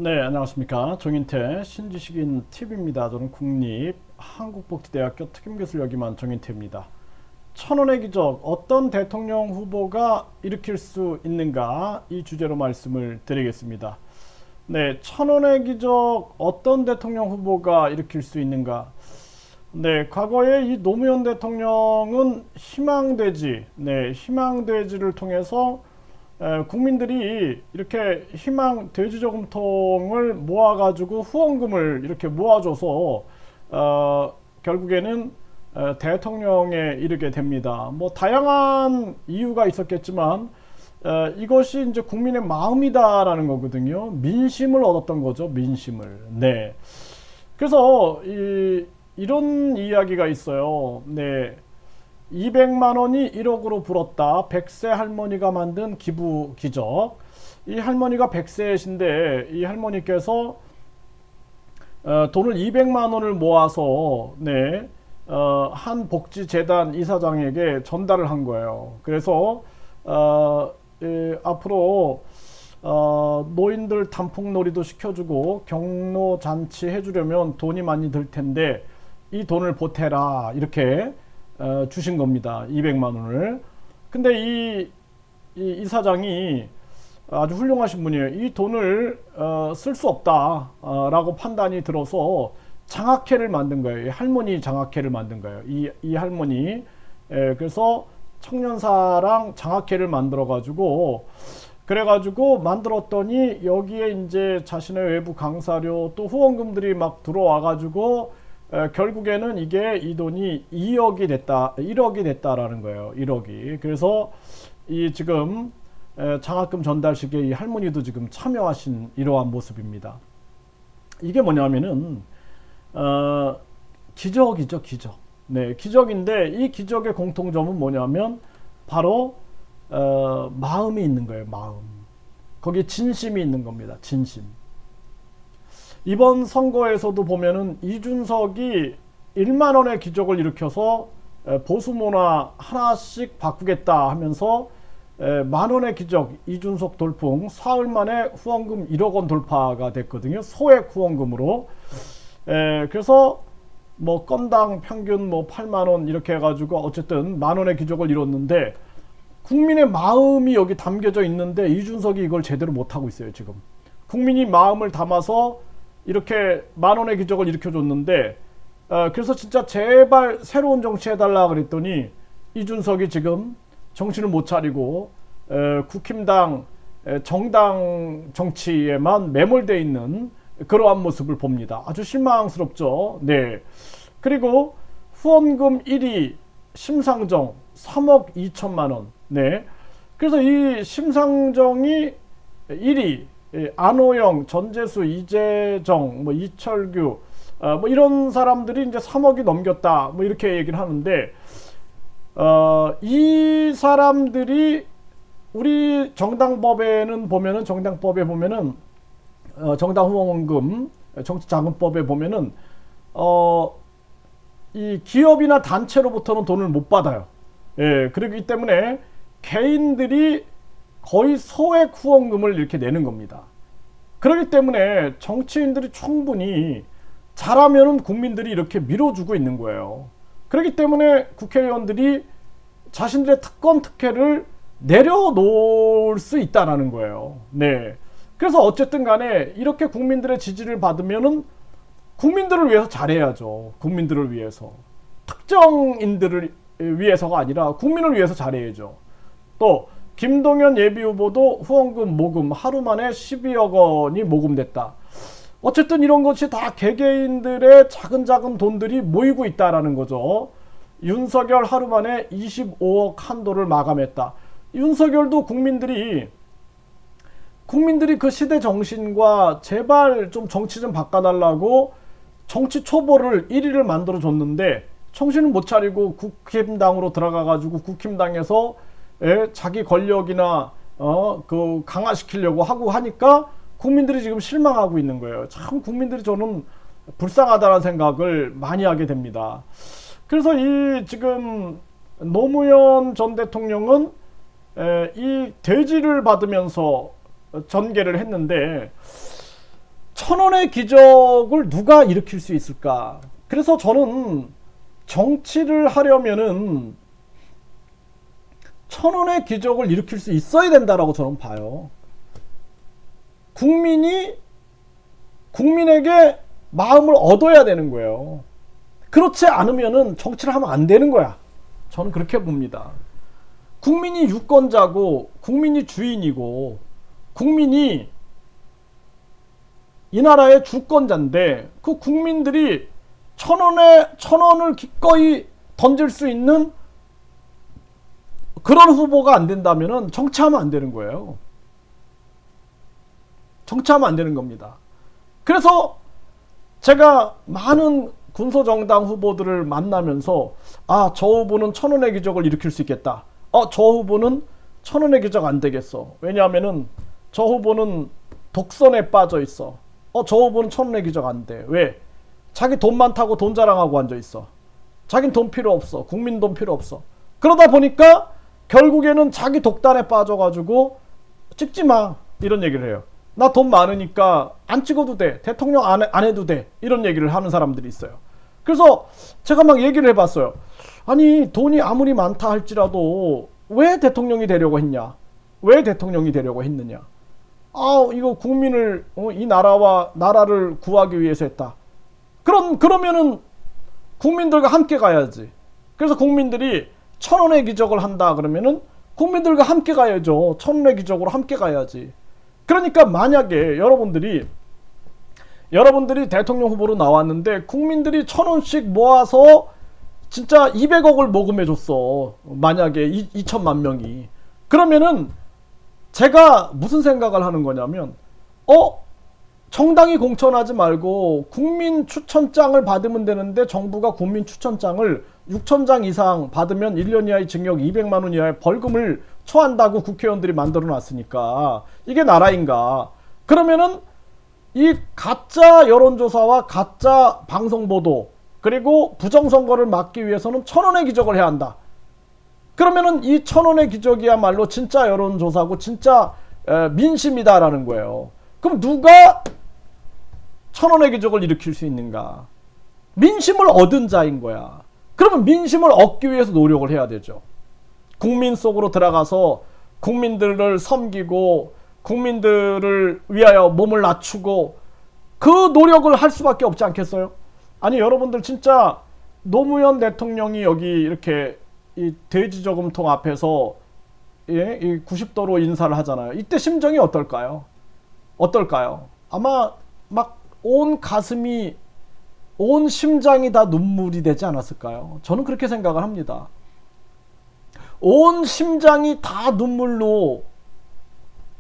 네, 안녕하십니까. 정인태 신지식인 TV입니다. 저는 국립한국복지대학교 특임교수를 역임한 정인태입니다. 천원의 기적, 어떤 대통령 후보가 일으킬 수 있는가, 이 주제로 말씀을 드리겠습니다. 네, 천원의 기적, 어떤 대통령 후보가 일으킬 수 있는가. 네, 과거에 이 노무현 대통령은 희망돼지를 통해서 국민들이 이렇게 희망 돼지 저금통을 모아가지고 후원금을 이렇게 모아줘서 결국에는 대통령에 이르게 됩니다. 뭐 다양한 이유가 있었겠지만 이것이 이제 국민의 마음이다라는 거거든요. 민심을 얻었던 거죠. 민심을. 네. 그래서 이런 이야기가 있어요. 네. 200만 원이 1억으로 불었다. 100세 할머니가 만든 기부 기적. 이 할머니가 100세이신데 이 할머니께서 돈을 200만 원을 모아서 한 복지재단 이사장에게 전달을 한 거예요. 그래서 앞으로 노인들 단풍놀이도 시켜주고 경로잔치 해주려면 돈이 많이 들 텐데 이 돈을 보태라 이렇게 주신 겁니다. 200만 원을. 근데 이 이사장이 아주 훌륭하신 분이에요. 이 돈을 쓸 수 없다 라고 판단이 들어서 장학회를 만든 거예요. 할머니 장학회를 만든 거예요. 이 할머니. 그래서 청년사랑 장학회를 만들어 가지고 그래가지고 만들었더니 여기에 이제 자신의 외부 강사료 또 후원금들이 막 들어와 가지고 결국에는 이 돈이 2억이 됐다, 1억이 됐다라는 거예요. 1억이. 그래서 이 지금 장학금 전달식에 이 할머니도 지금 참여하신 이러한 모습입니다. 이게 뭐냐면은 기적이죠, 기적. 네, 기적인데 이 기적의 공통점은 뭐냐면 바로 마음이 있는 거예요. 마음. 거기에 진심이 있는 겁니다. 진심. 이번 선거에서도 보면은 이준석이 1만 원의 기적을 일으켜서 보수 문화 하나씩 바꾸겠다 하면서 만 원의 기적 이준석 돌풍 사흘 만에 후원금 1억 원 돌파가 됐거든요. 소액 후원금으로. 그래서 뭐 건당 평균 뭐 8만 원 이렇게 해가지고 어쨌든 만 원의 기적을 이뤘는데 국민의 마음이 여기 담겨져 있는데 이준석이 이걸 제대로 못하고 있어요. 지금 국민이 마음을 담아서 이렇게 만 원의 기적을 일으켜줬는데 그래서 진짜 제발 새로운 정치 해달라 그랬더니 이준석이 지금 정신을 못 차리고 국힘당 정당 정치에만 매몰되어 있는 그러한 모습을 봅니다. 아주 실망스럽죠. 네. 그리고 후원금 1위 심상정 3억 2천만 원. 네. 그래서 이 심상정이 1위 안호영, 전재수, 이재정, 뭐 이철규, 뭐 이런 사람들이 이제 3억이 넘겼다, 뭐 이렇게 얘기를 하는데, 이 사람들이 우리 정당법에 보면은 정당 후원금 정치자금법에 보면은 이 기업이나 단체로부터는 돈을 못 받아요. 예, 그렇기 때문에 개인들이 거의 소액 후원금을 이렇게 내는 겁니다. 그렇기 때문에 정치인들이 충분히 잘하면은 국민들이 이렇게 밀어주고 있는 거예요. 그렇기 때문에 국회의원들이 자신들의 특권 특혜를 내려놓을 수 있다라는 거예요. 네. 그래서 어쨌든 간에 이렇게 국민들의 지지를 받으면은 국민들을 위해서 잘해야죠. 국민들을 위해서. 특정인들을 위해서가 아니라 국민을 위해서 잘해야죠. 또 김동연 예비후보도 후원금 모금 하루 만에 12억 원이 모금됐다. 어쨌든 이런 것이 다 개개인들의 작은 돈들이 모이고 있다라는 거죠. 윤석열 하루 만에 25억 한도를 마감했다. 윤석열도 국민들이 그 시대 정신과 제발 좀 정치 좀 바꿔달라고 정치 초보를 1위를 만들어줬는데 정신을 못 차리고 국힘당으로 들어가가지고 국힘당에서 자기 권력이나 그 강화시키려고 하고 하니까 국민들이 지금 실망하고 있는 거예요. 참 국민들이 저는 불쌍하다는 생각을 많이 하게 됩니다. 그래서 이 지금 노무현 전 대통령은 이 대지를 받으면서 전개를 했는데 천원의 기적을 누가 일으킬 수 있을까? 그래서 저는 정치를 하려면은 천원의 기적을 일으킬 수 있어야 된다라고 저는 봐요. 국민에게 마음을 얻어야 되는 거예요. 그렇지 않으면은 정치를 하면 안 되는 거야. 저는 그렇게 봅니다. 국민이 유권자고, 국민이 주인이고, 국민이 이 나라의 주권자인데, 그 국민들이 천원을 기꺼이 던질 수 있는 그런 후보가 안 된다면은 정치하면 안 되는 거예요. 정치하면 안 되는 겁니다. 그래서 제가 많은 군소정당 후보들을 만나면서, 아, 저 후보는 천원의 기적을 일으킬 수 있겠다. 저 후보는 천원의 기적 안 되겠어. 왜냐하면은 저 후보는 독선에 빠져 있어. 저 후보는 천원의 기적 안 돼. 왜? 자기 돈 많다고 돈 자랑하고 앉아 있어. 자긴 돈 필요 없어. 국민 돈 필요 없어. 그러다 보니까 결국에는 자기 독단에 빠져가지고 찍지 마, 이런 얘기를 해요. 나 돈 많으니까 안 찍어도 돼. 대통령 안 해도 돼. 이런 얘기를 하는 사람들이 있어요. 그래서 제가 막 얘기를 해봤어요. 아니, 돈이 아무리 많다 할지라도 왜 대통령이 되려고 했냐? 왜 대통령이 되려고 했느냐? 이거 국민을, 이 나라를 구하기 위해서 했다. 그러면은 국민들과 함께 가야지. 그래서 국민들이 천원의 기적을 한다 그러면은 국민들과 함께 가야죠. 천원의 기적으로 함께 가야지. 그러니까 만약에 여러분들이 대통령 후보로 나왔는데 국민들이 1,000원씩 모아서 진짜 200억을 모금해 줬어. 만약에 2천만 명이. 그러면은 제가 무슨 생각을 하는 거냐면, 정당이 공천하지 말고 국민 추천장을 받으면 되는데, 정부가 국민 추천장을 6,000장 이상 받으면 1년 이하의 징역, 200만 원 이하의 벌금을 처한다고 국회의원들이 만들어 놨으니까 이게 나라인가? 그러면은 이 가짜 여론조사와 가짜 방송보도, 그리고 부정선거를 막기 위해서는 1,000원의 기적을 해야 한다. 그러면은 이 1,000원의 기적이야말로 진짜 여론조사고 진짜 민심이다라는 거예요. 그럼 누가 1,000원의 기적을 일으킬 수 있는가? 민심을 얻은 자인 거야. 그러면 민심을 얻기 위해서 노력을 해야 되죠. 국민 속으로 들어가서 국민들을 섬기고 국민들을 위하여 몸을 낮추고 그 노력을 할 수밖에 없지 않겠어요? 아니, 여러분들 진짜 노무현 대통령이 여기 이렇게 이 돼지저금통 앞에서 이 90도로 인사를 하잖아요. 이때 심정이 어떨까요? 아마 막 온 가슴이, 온 심장이 다 눈물이 되지 않았을까요? 저는 그렇게 생각을 합니다. 온 심장이 다 눈물로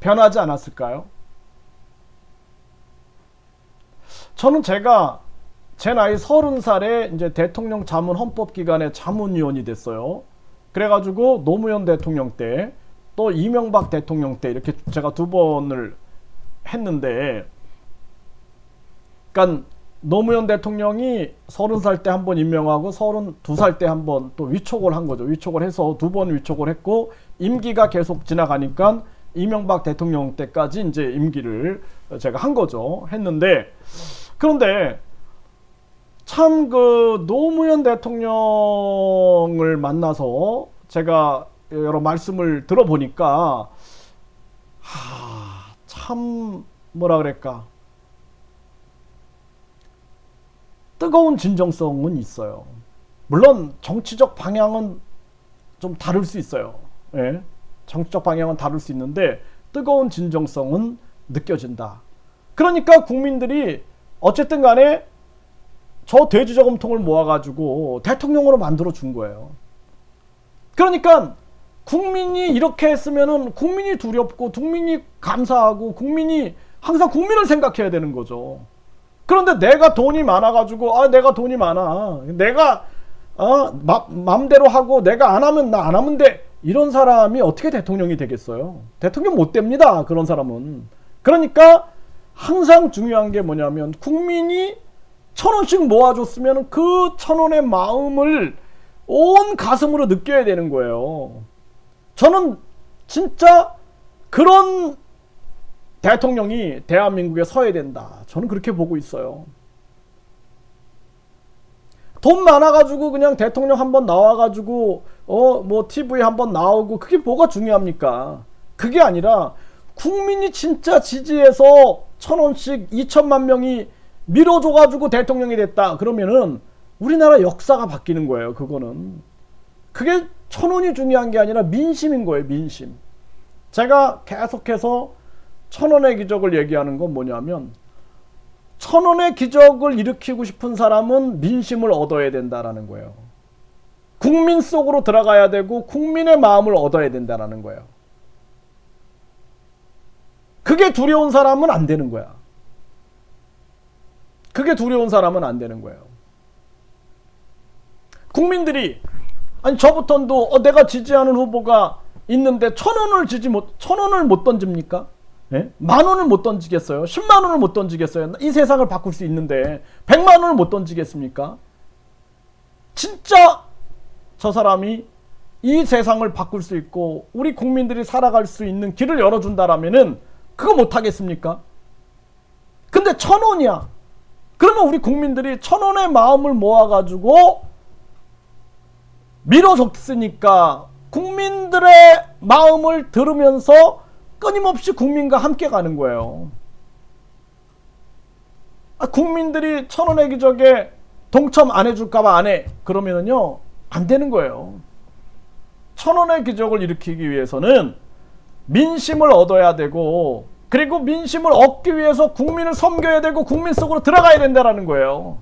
변하지 않았을까요? 저는 제가 제 나이 30살에 이제 대통령 자문 헌법기관의 자문위원이 됐어요. 그래가지고 노무현 대통령 때, 또 이명박 대통령 때 이렇게 제가 2번을 했는데, 그러니까 노무현 대통령이 30살 때 한 번 임명하고 32살 때 한 번 또 위촉을 한 거죠. 위촉을 해서 2번 위촉을 했고, 임기가 계속 지나가니까 이명박 대통령 때까지 이제 임기를 제가 한 거죠. 했는데, 그런데 참 그 노무현 대통령을 만나서 제가 여러 말씀을 들어보니까 참 뭐라 그럴까, 뜨거운 진정성은 있어요. 물론 정치적 방향은 좀 다를 수 있어요. 예? 정치적 방향은 다를 수 있는데 뜨거운 진정성은 느껴진다. 그러니까 국민들이 어쨌든 간에 저 돼지저금통을 모아가지고 대통령으로 만들어 준 거예요. 그러니까 국민이 이렇게 했으면은 국민이 두렵고 국민이 감사하고 국민이 항상 국민을 생각해야 되는 거죠. 그런데 내가 돈이 많아가지고, 내가 돈이 많아, 내가 맘대로 하고 내가 안 하면 나 안 하면 돼, 이런 사람이 어떻게 대통령이 되겠어요? 대통령 못 됩니다, 그런 사람은. 그러니까 항상 중요한 게 뭐냐면, 국민이 1,000원씩 모아줬으면 그 1,000원의 마음을 온 가슴으로 느껴야 되는 거예요. 저는 진짜 그런 대통령이 대한민국에 서야 된다. 저는 그렇게 보고 있어요. 돈 많아가지고 그냥 대통령 한번 나와가지고 뭐 TV에 한번 나오고 그게 뭐가 중요합니까? 그게 아니라 국민이 진짜 지지해서 1,000원씩 2천만 명이 밀어줘가지고 대통령이 됐다. 그러면은 우리나라 역사가 바뀌는 거예요. 그거는. 그게 1,000원이 중요한 게 아니라 민심인 거예요. 민심. 제가 계속해서 1,000원의 기적을 얘기하는 건 뭐냐면 1,000원의 기적을 일으키고 싶은 사람은 민심을 얻어야 된다라는 거예요. 국민 속으로 들어가야 되고 국민의 마음을 얻어야 된다라는 거예요. 그게 두려운 사람은 안 되는 거야. 그게 두려운 사람은 안 되는 거예요. 국민들이 아니 저부터도 내가 지지하는 후보가 있는데 1,000원을 못 던집니까? 예? 10,000원을 못 던지겠어요? 10만 원을 못 던지겠어요? 이 세상을 바꿀 수 있는데 100만 원을 못 던지겠습니까? 진짜 저 사람이 이 세상을 바꿀 수 있고 우리 국민들이 살아갈 수 있는 길을 열어준다라면은 그거 못 하겠습니까? 근데 1,000원이야. 그러면 우리 국민들이 1,000원의 마음을 모아가지고 밀어줬으니까 국민들의 마음을 들으면서 끊임없이 국민과 함께 가는 거예요. 국민들이 1,000원의 기적에 동참 안 해줄까봐 안 해. 그러면은요, 안 되는 거예요. 1,000원의 기적을 일으키기 위해서는 민심을 얻어야 되고, 그리고 민심을 얻기 위해서 국민을 섬겨야 되고, 국민 속으로 들어가야 된다는 거예요.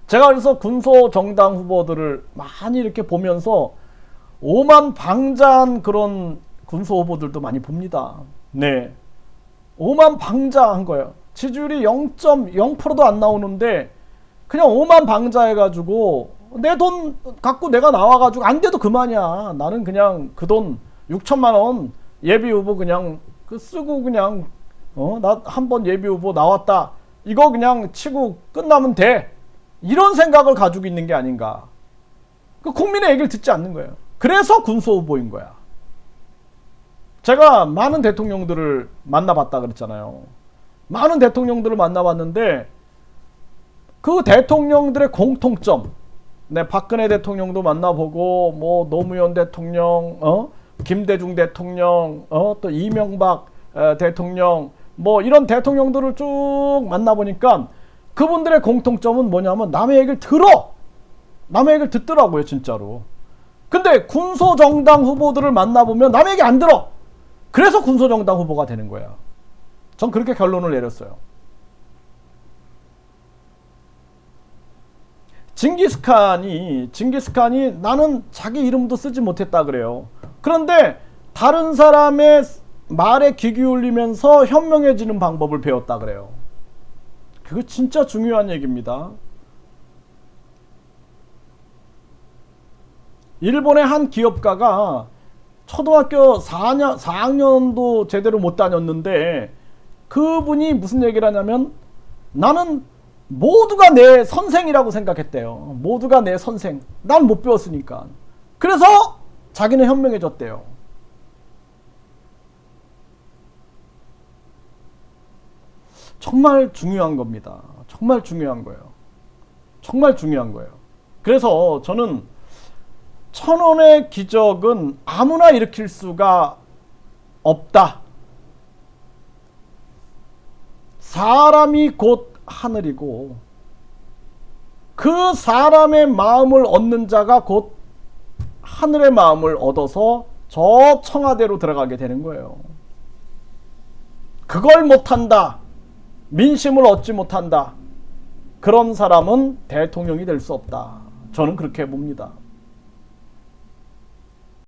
제가 그래서 군소 정당 후보들을 많이 이렇게 보면서 오만방자한 그런 군소 후보들도 많이 봅니다. 네. 오만방자한 거예요. 지지율이 0.0%도 안 나오는데 그냥 오만방자해가지고 내 돈 갖고 내가 나와가지고 안 돼도 그만이야. 나는 그냥 그 돈 6천만 원 예비 후보 그냥 쓰고 그냥 나 한번 예비 후보 나왔다. 이거 그냥 치고 끝나면 돼. 이런 생각을 가지고 있는 게 아닌가. 그 국민의 얘기를 듣지 않는 거예요. 그래서 군소 후보인 거야. 제가 많은 대통령들을 만나봤다 그랬잖아요. 많은 대통령들을 만나봤는데 그 대통령들의 공통점, 네, 박근혜 대통령도 만나보고 뭐 노무현 대통령, 김대중 대통령, 또 이명박 대통령, 뭐 이런 대통령들을 쭉 만나보니까 그분들의 공통점은 뭐냐면 남의 얘기를 들어. 남의 얘기를 듣더라고요, 진짜로. 근데 군소정당 후보들을 만나보면 남의 얘기 안 들어. 그래서 군소정당 후보가 되는 거야. 전 그렇게 결론을 내렸어요. 징기스칸이 나는 자기 이름도 쓰지 못했다 그래요. 그런데 다른 사람의 말에 귀 기울이면서 현명해지는 방법을 배웠다 그래요. 그거 진짜 중요한 얘기입니다. 일본의 한 기업가가 초등학교 4학년도 제대로 못 다녔는데 그분이 무슨 얘기를 하냐면 나는 모두가 내 선생이라고 생각했대요. 모두가 내 선생. 난 못 배웠으니까. 그래서 자기는 현명해졌대요. 정말 중요한 겁니다. 정말 중요한 거예요. 정말 중요한 거예요. 그래서 저는 1,000원의 기적은 아무나 일으킬 수가 없다. 사람이 곧 하늘이고 그 사람의 마음을 얻는 자가 곧 하늘의 마음을 얻어서 저 청와대로 들어가게 되는 거예요. 그걸 못한다. 민심을 얻지 못한다. 그런 사람은 대통령이 될 수 없다. 저는 그렇게 봅니다.